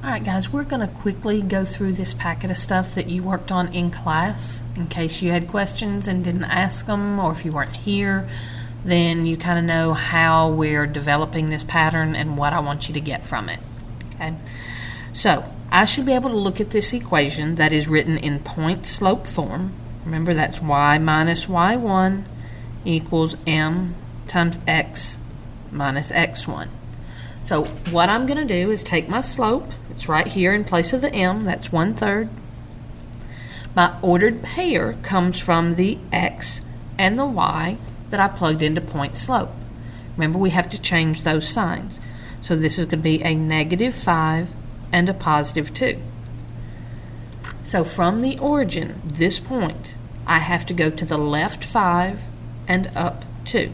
Alright guys, we're going to quickly go through this packet of stuff that you worked on in class in case you had questions and didn't ask them, or if you weren't here, then you kind of know how we're developing this pattern and what I want you to get from it. Okay? So, I should be able to look at this equation that is written in point-slope form. Remember, that's y minus y1 equals m times x minus x1. So what I'm going to do is take my slope, it's right here in place of the m, that's 1/3. My ordered pair comes from the x and the y that I plugged into point slope. Remember, we have to change those signs. So this is going to be a -5 and a +2. So from the origin, this point, I have to go to the left 5 and up 2.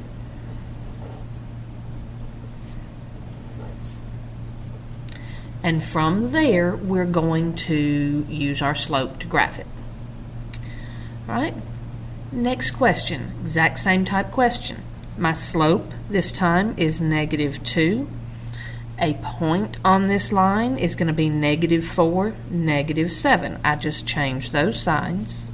And from there, we're going to use our slope to graph it. All right, next question, exact same type question. My slope this time is -2. A point on this line is going to be -4, -7. I just changed those signs.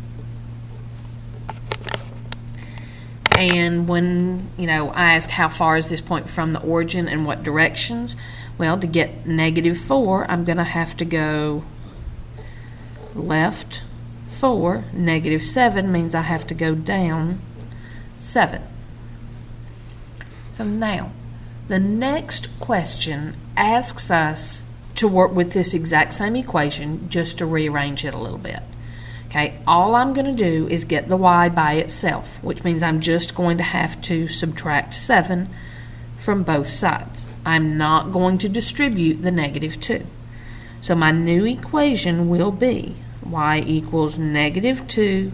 And when, I ask how far is this point from the origin and what directions, well, to get -4, I'm going to have to go left 4. -7 means I have to go down 7. So now, the next question asks us to work with this exact same equation, just to rearrange it a little bit. Okay, all I'm going to do is get the y by itself, which means I'm just going to have to subtract 7 from both sides. I'm not going to distribute the -2. So my new equation will be y equals -2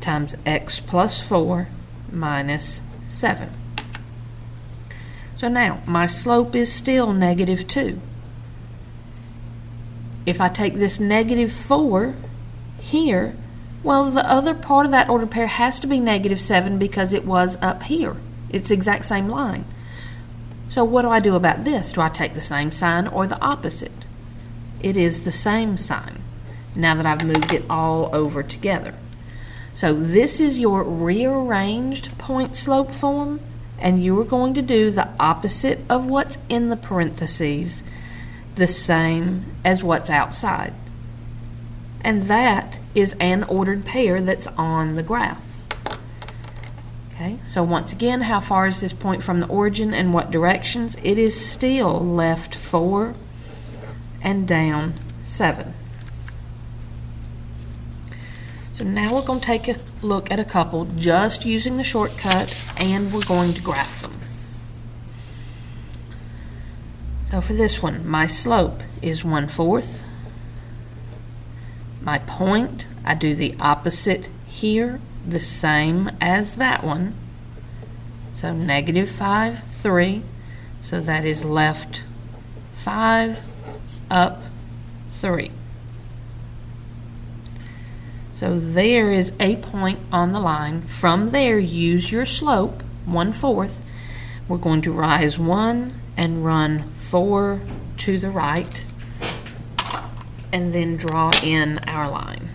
times x plus 4 minus 7. So now, my slope is still -2. If I take this -4 here, well, the other part of that ordered pair has to be -7 because it was up here. It's the exact same line. So what do I do about this? Do I take the same sign or the opposite? It is the same sign, now that I've moved it all over together. So this is your rearranged point-slope form, and you are going to do the opposite of what's in the parentheses, the same as what's outside. And that is an ordered pair that's on the graph. Okay, so once again, how far is this point from the origin and what directions? It is still left 4 and down 7. So now we're going to take a look at a couple just using the shortcut, and we're going to graph them. So for this one, my slope is 1/4. My point, I do the opposite here, the same as that one. So -5, 3. So that is left 5, up 3. So there is a point on the line. From there, use your slope, 1/4. We're going to rise 1 and run 4 to the right, and then draw in our line.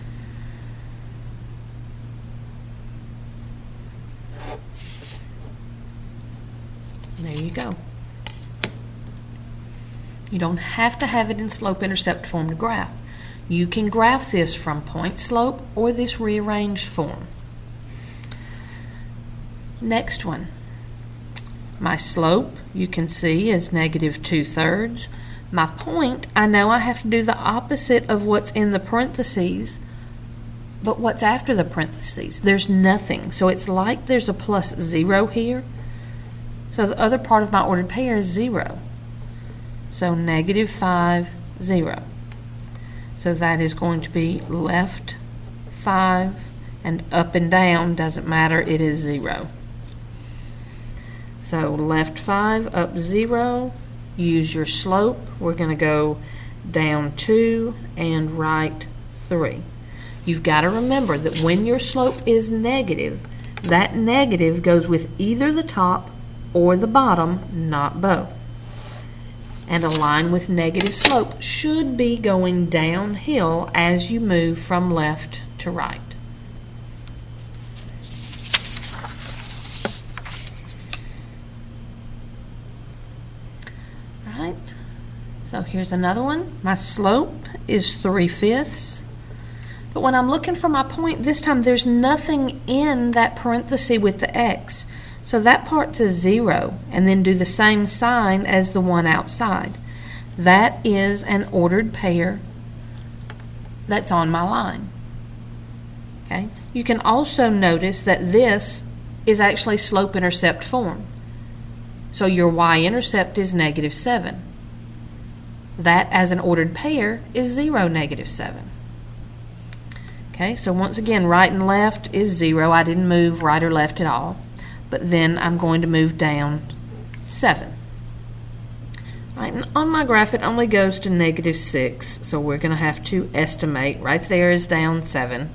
There you go. You don't have to have it in slope-intercept form to graph. You can graph this from point slope or this rearranged form. Next one. My slope, you can see, is -2/3. My point, I know I have to do the opposite of what's in the parentheses, but what's after the parentheses? There's nothing. So it's like there's a +0 here. So the other part of my ordered pair is 0. So -5, 0. So that is going to be left 5, and up and down doesn't matter, it is 0. So left 5, up 0. Use your slope. We're going to go down 2 and right 3. You've got to remember that when your slope is negative, that negative goes with either the top or the bottom, not both. And a line with negative slope should be going downhill as you move from left to right. All right, so here's another one. My slope is 3/5. But when I'm looking for my point this time, there's nothing in that parenthesis with the x. So that part's a 0, and then do the same sign as the one outside. That is an ordered pair that's on my line. Okay. You can also notice that this is actually slope-intercept form. So your y-intercept is -7. That, as an ordered pair, is 0, -7. Okay, so once again, right and left is 0. I didn't move right or left at all. But then I'm going to move down 7. Right, and on my graph it only goes to -6, so we're going to have to estimate. Right there is down 7.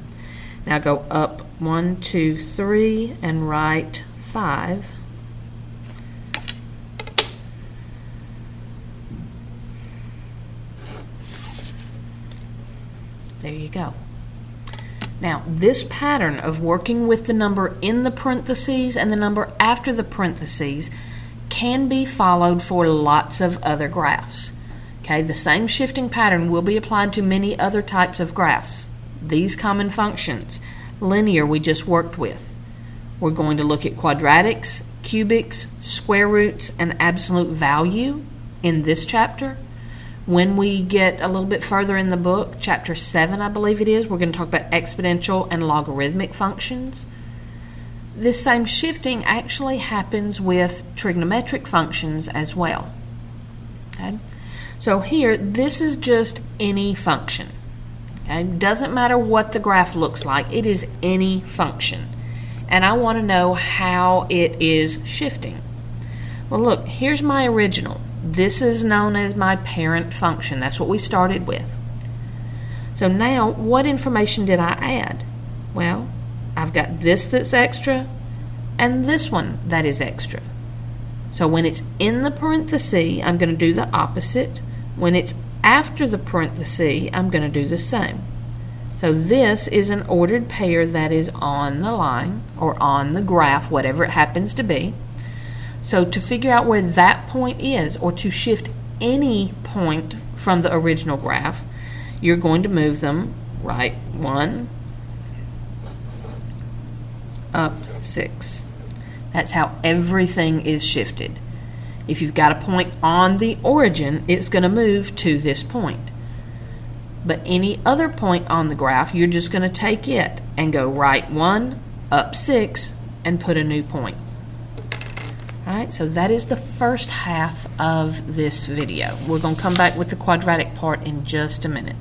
Now go up 1, 2, 3, and right 5. There you go. Now, this pattern of working with the number in the parentheses and the number after the parentheses can be followed for lots of other graphs. Okay, the same shifting pattern will be applied to many other types of graphs. These common functions, linear we just worked with. We're going to look at quadratics, cubics, square roots, and absolute value in this chapter. When we get a little bit further in the book, chapter 7 I believe it is, we're going to talk about exponential and logarithmic functions. This same shifting actually happens with trigonometric functions as well. Okay? So here, this is just any function. Okay? Doesn't matter what the graph looks like, it is any function. And I want to know how it is shifting. Well look, here's my original. This is known as my parent function. That's what we started with. So now, what information did I add? Well, I've got this that's extra, and this one that is extra. So when it's in the parenthesis, I'm going to do the opposite. When it's after the parenthesis, I'm going to do the same. So this is an ordered pair that is on the line, or on the graph, whatever it happens to be. So to figure out where that point is, or to shift any point from the original graph, you're going to move them right 1, up 6. That's how everything is shifted. If you've got a point on the origin, it's going to move to this point. But any other point on the graph, you're just going to take it and go right 1, up 6, and put a new point. Alright, so that is the first half of this video. We're going to come back with the quadratic part in just a minute.